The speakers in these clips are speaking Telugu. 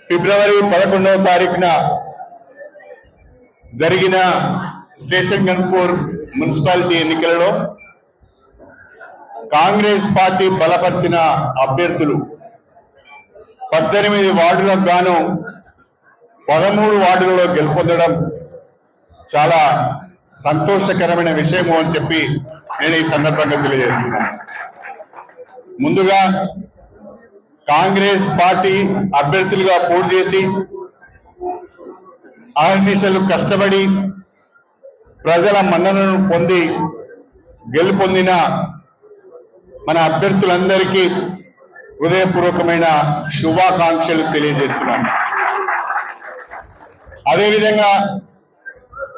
ఫిబ్రవరి 11వ తారీఖున జరిగిన స్టేషన్ గన్పూర్ మున్సిపాలిటీ ఎన్నికలలో కాంగ్రెస్ పార్టీ బలపరిచిన అభ్యర్థులు 18 వార్డులకు గాను 13 వార్డులలో గెలుపొందడం చాలా సంతోషకరమైన విషయము అని చెప్పి నేను ఈ సందర్భంగా తెలియజేస్తున్నాను. ముందుగా కాంగ్రెస్ పార్టీ అభ్యర్థులుగా పోటీ చేసి అహర్నిశలు కష్టపడి ప్రజల మన్ననను పొంది గెలుపొందిన మన అభ్యర్థులందరికీ హృదయపూర్వకమైన శుభాకాంక్షలు తెలియజేస్తున్నాను. అదేవిధంగా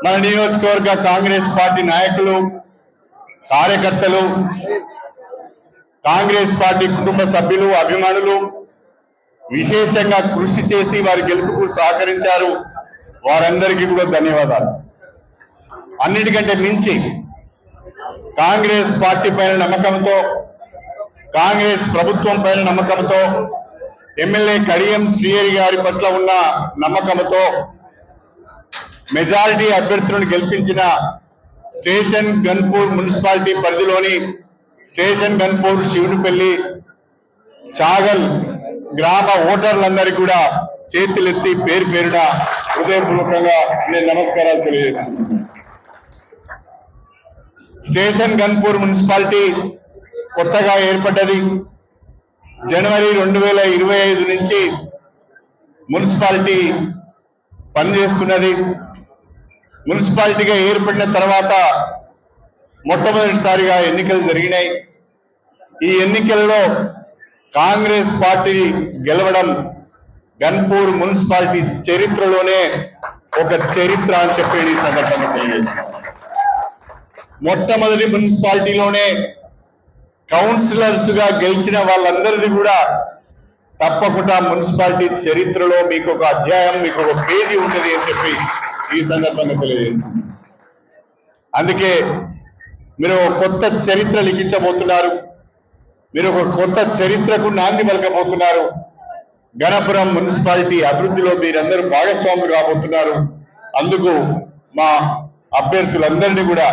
మన నియోజకవర్గ కాంగ్రెస్ పార్టీ నాయకులు, కార్యకర్తలు, కాంగ్రెస్ పార్టీ కుటుంబ సభ్యులు, అభిమానులు విశేషంగా కృషి చేసి వారి గెలుపుకు సహకరించారు. వారందరికీ కూడా ధన్యవాదాలు. అన్నిటికంటే మించి కాంగ్రెస్ పార్టీ పైన నమ్మకంతో, కాంగ్రెస్ ప్రభుత్వం పైన నమ్మకంతో, ఎమ్మెల్యే కడియం శ్రీహరి గారి పట్ల ఉన్న నమ్మకంతో మెజారిటీ అభ్యర్థులను గెలిపించిన స్టేషన్ గన్పూర్ మున్సిపాలిటీ పరిధిలోని స్టేషన్ గన్పూర్, శివునిపల్లి, చాగల్ గ్రామ ఓటర్లందరికీ కూడా చేతులెత్తి పేరు పేరున హృదయపూర్వకంగా నేను నమస్కారాలు తెలియజేస్తున్నాను. స్టేషన్ గన్పూర్ మున్సిపాలిటీ కొత్తగా ఏర్పడ్డది. జనవరి 2025 నుంచి మున్సిపాలిటీ పనిచేస్తున్నది. మున్సిపాలిటీగా ఏర్పడిన తర్వాత మొట్టమొదటిసారిగా ఎన్నికలు జరిగినాయి. ఈ ఎన్నికల్లో కాంగ్రెస్ పార్టీ గెలవడం గన్పూర్ మున్సిపాలిటీ చరిత్రలోనే ఒక చరిత్ర అని చెప్పి ఈ సందర్భంగా తెలియజేస్తున్నాం. మొట్టమొదటి మున్సిపాలిటీలోనే కౌన్సిలర్స్ గా గెలిచిన వాళ్ళందరిది కూడా తప్పకుండా మున్సిపాలిటీ చరిత్రలో మీకు ఒక అధ్యాయం, మీకు ఒక పేజీ ఉంటుంది అని చెప్పి ఈ సందర్భంగా తెలియజేస్తుంది. అందుకే మీరు ఒక కొత్త చరిత్ర లిఖించబోతున్నారు. మీరు ఒక కొత్త చరిత్రకు నాంది పలకబోతున్నారు. గణపురం మున్సిపాలిటీ అభివృద్ధిలో మీరందరూ భాగస్వాములు కాబోతున్నారు. అందుకు మా అభ్యర్థులందరినీ కూడా,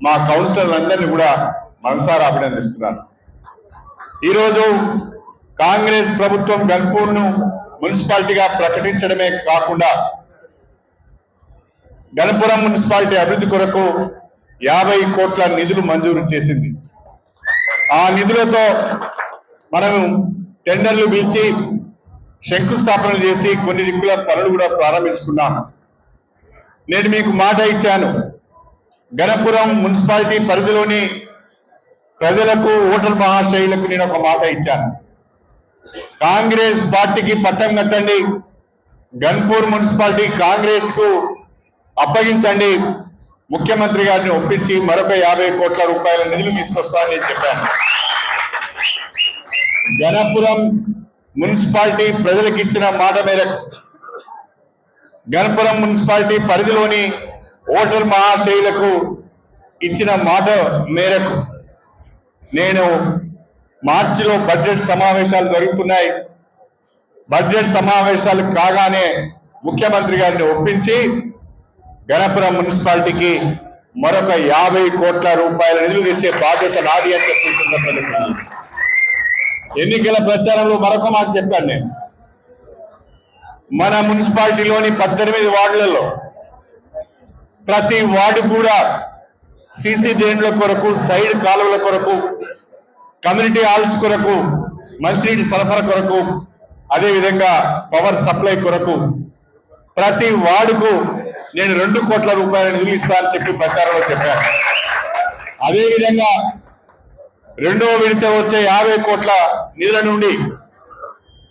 మా కౌన్సిలర్లందరినీ కూడా మనసారా అభినందిస్తున్నాను. ఈరోజు కాంగ్రెస్ ప్రభుత్వం గన్పూర్ను మున్సిపాలిటీగా ప్రకటించడమే కాకుండా గణపురం మున్సిపాలిటీ అభివృద్ధి కొరకు 50 కోట్ల నిధులు మంజూరు చేసింది. ఆ నిధులతో మనం టెండర్లు పిలిచి శంకుస్థాపనలు చేసి కొన్ని దిక్కుల పనులు కూడా ప్రారంభించుకున్నాం. నేను మీకు మాట ఇచ్చాను, గణపురం మున్సిపాలిటీ పరిధిలోని ప్రజలకు, ఓటర్ మహాశయులకు నేను ఒక మాట ఇచ్చాను. కాంగ్రెస్ పార్టీకి పట్టం కట్టండి, గన్పూర్ మున్సిపాలిటీ కాంగ్రెస్ కు అప్పగించండి, ముఖ్యమంత్రి గారిని ఒప్పించి మరొక 50 కోట్ల రూపాయల నిధులు తీసుకొస్తానని చెప్పాను. గణపురం మున్సిపాలిటీ ప్రజలకు ఇచ్చిన మాట మేరకు, గణపురం మున్సిపాలిటీ పరిధిలోని ఓటర్ మహాశయులకు ఇచ్చిన మాట మేరకు నేను మార్చిలో బడ్జెట్ సమావేశాలు జరుగుతున్నాయి. బడ్జెట్ సమావేశాలు కాగానే ముఖ్యమంత్రి గారిని ఒప్పించి గణపురం మున్సిపాలిటీకి మరొక 50 కోట్ల రూపాయల నిధులు తెచ్చే బాధ్యత నాది అని చెప్పి ఎన్నికల ప్రచారంలో మరొక మాట చెప్పాను. నేను మన మున్సిపాలిటీలోని 18 వార్డులలో ప్రతి వార్డు కూడా సీసీ డ్రైన్ల కొరకు, సైడ్ కాలువల కొరకు, కమ్యూనిటీ హాల్స్ కొరకు, మంచినీటి సరఫరా కొరకు, అదేవిధంగా పవర్ సప్లై కొరకు ప్రతి వార్డుకు నేను 2 కోట్ల రూపాయల నిధులు ఇస్తానని చెప్పి ప్రచారంలో చెప్పాను. అదేవిధంగా రెండవ విడత వచ్చే 50 కోట్ల నిధుల నుండి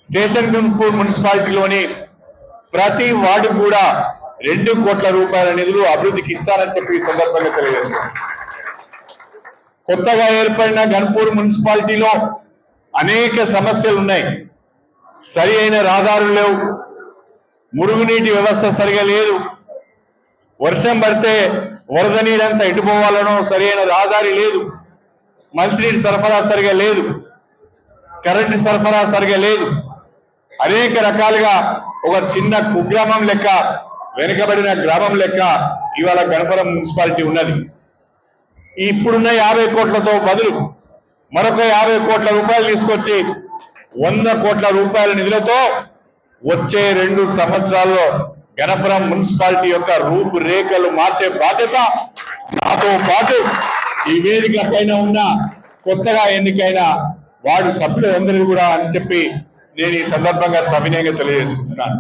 స్టేషన్ గన్పూర్ మున్సిపాలిటీలోని ప్రతి వార్డు కూడా 2 కోట్ల రూపాయల నిధులు అభివృద్ధికి ఇస్తానని చెప్పి ఈ సందర్భంగా తెలియజేస్తాను. కొత్తగా ఏర్పడిన గన్పూర్ మున్సిపాలిటీలో అనేక సమస్యలు ఉన్నాయి. సరి అయిన రహదారులు లేవు, మురుగునీటి వ్యవస్థ సరిగా లేదు, వర్షం పడితే వరద నీరంతా ఎటుపోవాలనో సరైన రహదారి లేదు, మంచినీటి సరఫరా సరిగా లేదు, కరెంటు సరఫరా సరిగా లేదు. అనేక రకాలుగా ఒక చిన్న కుగ్రామం లెక్క, వెనుకబడిన గ్రామం లెక్క ఇవాళ గణపురం మున్సిపాలిటీ ఉన్నది. ఇప్పుడున్న 50 కోట్లతో బదులు మరొక 50 కోట్ల రూపాయలు తీసుకొచ్చి 100 కోట్ల రూపాయల నిధులతో వచ్చే 2 సంవత్సరాల్లో గణపురం మున్సిపాలిటీ యొక్క రూపురేఖలు మార్చే బాధ్యత నాతో పాటు ఈ వేదిక పైన ఉన్న కొత్తగా ఎన్నికైన వార్డు సభ్యులందరూ కూడా అని చెప్పి నేను ఈ సందర్భంగా సవినయంగా తెలియజేస్తున్నాను.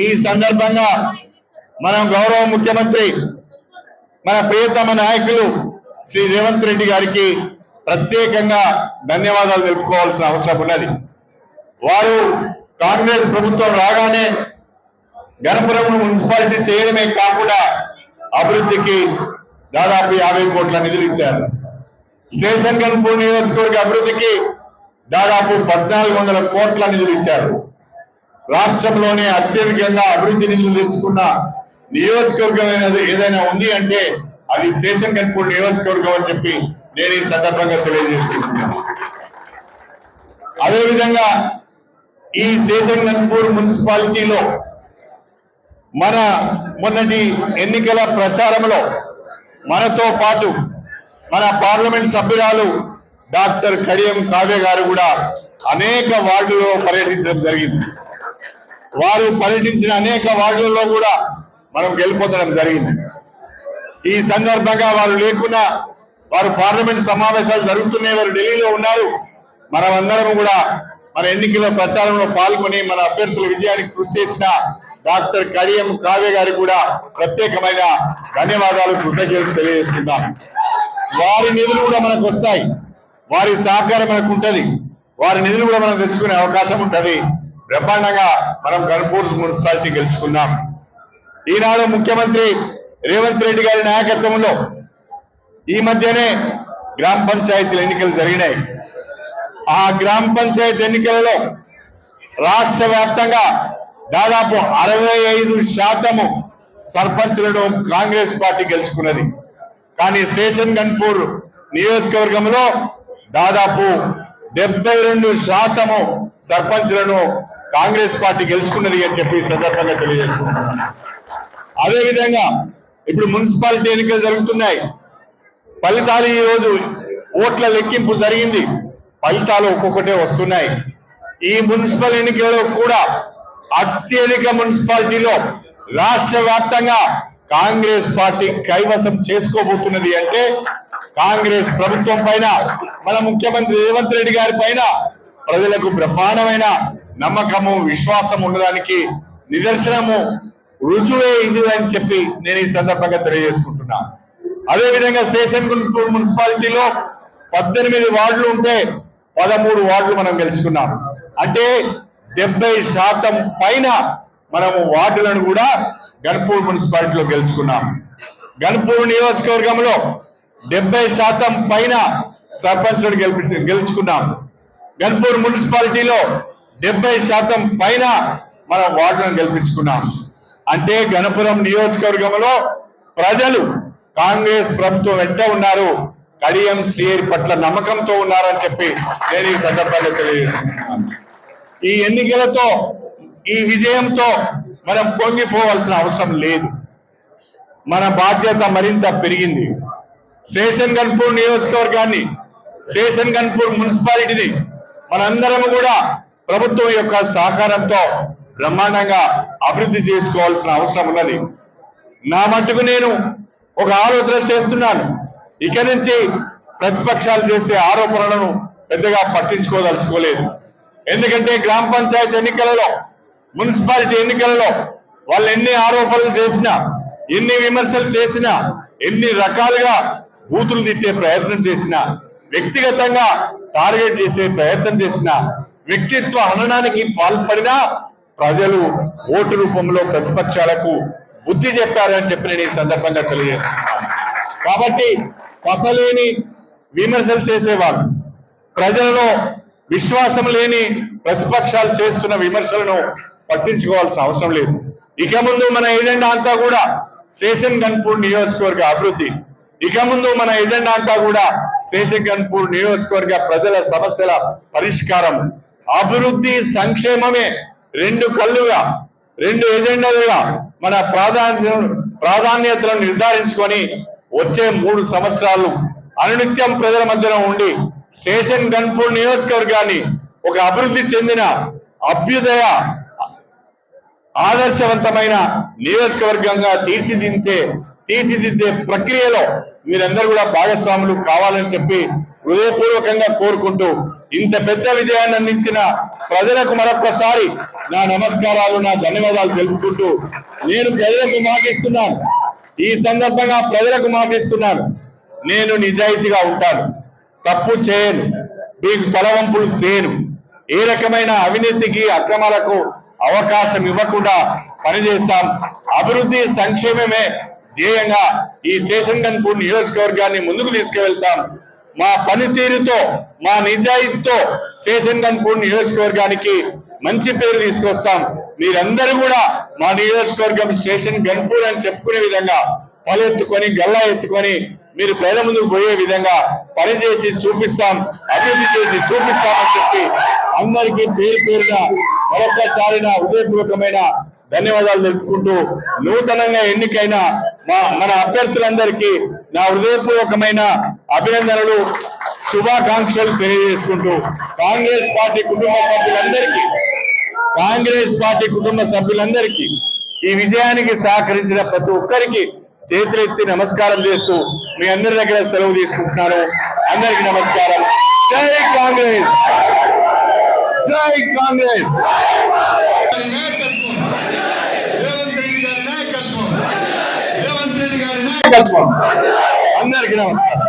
ఈ సందర్భంగా మనం గౌరవ ముఖ్యమంత్రి మన ప్రియతమ నాయకులు శ్రీ రేవంత్ రెడ్డి గారికి ప్రత్యేకంగా ధన్యవాదాలు తెలుపుకోవాల్సిన అవసరం ఉన్నది. వారు కాంగ్రెస్ ప్రభుత్వం రాగానే గణపురం మున్సిపాలిటీ చేయడమే కాకుండా అభివృద్ధికి దాదాపు 50 కోట్ల నిధులు ఇచ్చారు. స్టేషన్ గన్పూర్ నియోజకవర్గ అభివృద్ధికి దాదాపు 1400 కోట్ల నిధులు ఇచ్చారు. రాష్ట్రంలోనే అత్యధికంగా అభివృద్ధి నిధులు తెచ్చుకున్న నియోజకవర్గం ఏదైనా ఉంది అంటే అది స్టేషన్ గన్పూర్ నియోజకవర్గం అని చెప్పి నేను ఈ సందర్భంగా తెలియజేస్తున్నాను. అదేవిధంగా ఈ స్టేషన్ గన్పూర్ మున్సిపాలిటీలో మన మొన్నటి ఎన్నికల ప్రచారంలో మనతో పాటు మన పార్లమెంట్ సభ్యురాలు డాక్టర్ కడియం కావ్య గారు కూడా అనేక వార్డులలో పర్యటించడం జరిగింది. వారు పర్యటించిన అనేక వార్డులలో కూడా మనం గెలుపొందడం జరిగింది. ఈ సందర్భంగా వారు లేకున్నా వారు పార్లమెంట్ సమావేశాలు జరుగుతున్నాయి, వారు ఢిల్లీలో ఉన్నారు. మనమందరం కూడా మన ఎన్నికల ప్రచారంలో పాల్గొని మన అభ్యర్థుల విజయానికి కృషి చేసిన డాక్టర్ కడియం కావ్య గారికి కూడా ప్రత్యేకమైన ధన్యవాదాలు, కృతజ్ఞతలు తెలియజేస్తున్నాం. వారి నిధులు కూడా మనకు వస్తాయి, వారి సహకారం మనకు ఉంటుంది, వారి నిధులు కూడా మనం తెచ్చుకునే అవకాశం ఉంటుంది. బ్రహ్మాండంగా మనం గణపూర్ మున్సిపాలిటీ గెలుచుకున్నాం. ఈనాడు ముఖ్యమంత్రి రేవంత్ రెడ్డి గారి నాయకత్వంలో ఈ మధ్యనే గ్రామ పంచాయతీల ఎన్నికలు జరిగినాయి. ఆ గ్రామ పంచాయతీ ఎన్నికలలో రాష్ట్ర వ్యాప్తంగా దాదాపు 65% సర్పంచులను కాంగ్రెస్ పార్టీ గెలుచుకున్నది. కానీ స్టేషన్ గన్పూర్ నియోజకవర్గంలో దాదాపు 72% సర్పంచులను కాంగ్రెస్ పార్టీ గెలుచుకున్నది అని చెప్పి సందర్భంగా తెలియజేస్తున్నాను. అదేవిధంగా ఇప్పుడు మున్సిపాలిటీ ఎన్నికలు జరుగుతున్నాయి. ఫలితాలు ఈ రోజు ఓట్ల లెక్కింపు జరిగింది. ఫలితాలు ఒక్కొక్కటే వస్తున్నాయి. ఈ మున్సిపల్ ఎన్నికల్లో కూడా అత్యధిక మున్సిపాలిటీలో రాష్ట్ర వ్యాప్తంగా కాంగ్రెస్ పార్టీ కైవసం చేసుకోబోతున్నది అంటే కాంగ్రెస్ ప్రభుత్వం పైన, మన ముఖ్యమంత్రి రేవంత్ రెడ్డి గారి పైన ప్రజలకు బ్రహ్మాండమైన నమ్మకము, విశ్వాసం ఉండడానికి నిదర్శనము, రుజువే ఇది అని చెప్పి నేను ఈ సందర్భంగా తెలియజేసుకుంటున్నా. అదేవిధంగా స్టేషన్ గన్పూర్ మున్సిపాలిటీలో 18 వార్డులు ఉంటే 13 వార్డులు మనం గెలుచుకున్నాం. అంటే 70% పైన మనము వార్డులను కూడా గన్పూర్ మున్సిపాలిటీలో గెలుచుకున్నాం. గన్పూర్ నియోజకవర్గంలో 70% పైన సర్పంచులను గెలుచుకున్నాం. గన్పూర్ మున్సిపాలిటీలో 70% పైన మనం వార్డులను గెలిపించుకున్నాం. అంటే గణపురం నియోజకవర్గంలో ప్రజలు కాంగ్రెస్ ప్రభుత్వం వెంట ఉన్నారు, కడియం శ్రీహరి పట్ల నమ్మకంతో ఉన్నారని చెప్పి నేను ఈ సందర్భంగా తెలియజేస్తున్నాను. ఈ ఎన్నికలతో, ఈ విజయంతో మనం పొంగిపోవాల్సిన అవసరం లేదు. మన బాధ్యత మరింత పెరిగింది. స్టేషన్ గన్పూర్ నియోజకవర్గాన్ని, స్టేషన్ గన్పూర్ మున్సిపాలిటీని మనందరం కూడా ప్రభుత్వం యొక్క సహకారంతో బ్రహ్మాండంగా అభివృద్ధి చేసుకోవాల్సిన అవసరం ఉన్నది. నా మట్టుకు నేను ఒక ఆలోచన చేస్తున్నాను. ఇక నుంచి ప్రతిపక్షాలు చేసే ఆరోపణలను పెద్దగా పట్టించుకోదలుచుకోలేదు. ఎందుకంటే గ్రామ పంచాయతీ ఎన్నికలలో, మున్సిపాలిటీ ఎన్నికలలో వాళ్ళు ఎన్ని ఆరోపణలు చేసినా, ఎన్ని విమర్శలు చేసినా, ఎన్ని రకాలుగా బూతులు తిట్టే ప్రయత్నం చేసినా, వ్యక్తిగతంగా టార్గెట్ చేసే ప్రయత్నం చేసినా, వ్యక్తిత్వ హననానికి పాల్పడినా ప్రజలు ఓటు రూపంలో ప్రతిపక్షాలకు బుద్ధి చెప్పారని చెప్పి నేను ఈ సందర్భంగా తెలియజేస్తున్నాను. కాబట్టి పసలేని విమర్శలు చేసేవాళ్ళు, ప్రజలలో విశ్వాసం లేని ప్రతిపక్షాలు చేస్తున్న విమర్శలను పట్టించుకోవాల్సిన అవసరం లేదు. ఇక ముందు మన ఎజెండా అంతా కూడా స్టేషన్ గన్పూర్ నియోజకవర్గ అభివృద్ధి. ఇక ముందు మన ఎజెండా అంతా కూడా శేషగన్పూర్ నియోజకవర్గ ప్రజల సమస్యల పరిష్కారం, అభివృద్ధి, సంక్షేమమే రెండు కళ్ళుగా, రెండు ఎజెండాలుగా మన ప్రాధాన్యతలను నిర్ధారించుకొని వచ్చే 3 సంవత్సరాలు అనునిత్యం ప్రజల మధ్యలో ఉండి శేషగన్పూర్ నియోజకవర్గాన్ని ఒక అభివృద్ధి చెందిన అభ్యుదయ ఆదర్శవంతమైన నియోజకవర్గంగా తీర్చిదిద్దే ప్రక్రియలో మీరందరూ కూడా భాగస్వాములు కావాలని చెప్పి హృదయపూర్వకంగా కోరుకుంటూ ఇంత పెద్ద విజయాన్ని అందించిన ప్రజలకు మరొక్కసారి నా నమస్కారాలు, నా ధన్యవాదాలు తెలుపుకుంటూ నేను ప్రజలకు మాటిస్తున్నాను, ఈ సందర్భంగా ప్రజలకు మాటిస్తున్నాను, నేను నిజాయితీగా ఉంటాను, తప్పు చేయను, మీకు తలవంపులు చేయను, ఏ రకమైన అవినీతికి అక్రమాలకు అవకాశం ఇవ్వకుండా పనిచేస్తాం. అభివృద్ధి, సంక్షేమమే ధ్యేయంగా ఈ శేషగన్పూర్ నియోజకవర్గాన్ని ముందుకు తీసుకువెళ్తాం. మా పనితీరుతో, మా నిజాయితీతో శేషగన్పూర్ నియోజకవర్గానికి మంచి పేరు తీసుకొస్తాం. మీరందరూ కూడా మా నియోజకవర్గం శేషగన్పూర్ అని చెప్పుకునే విధంగా పలెత్తుకొని, గల్లా ఎత్తుకొని మీరు ప్రజల ముందుకు పోయే విధంగా పనిచేసి చూపిస్తాం, అభివృద్ధి చేసి చూపిస్తామని చెప్పి అందరికీ పేరు పేరుగా మరొక్కసారి నా హృదయపూర్వకమైన ధన్యవాదాలు తెలుపుకుంటూ నూతనంగా ఎన్నికైన మన అభ్యర్థులందరికీ నా హృదయపూర్వకమైన అభినందనలు, శుభాకాంక్షలు తెలియజేసుకుంటూ కాంగ్రెస్ పార్టీ కుటుంబ సభ్యులందరికీ ఈ విజయానికి సహకరించిన ప్రతి ఒక్కరికి చేతులెత్తి నమస్కారం చేస్తూ మీ అందరి దగ్గర సెలవు తీసుకుంటున్నాను. అందరికీ నమస్కారం. జై కాంగ్రెస్, జై కాంగ్రెస్. అందరికీ నమస్కారం.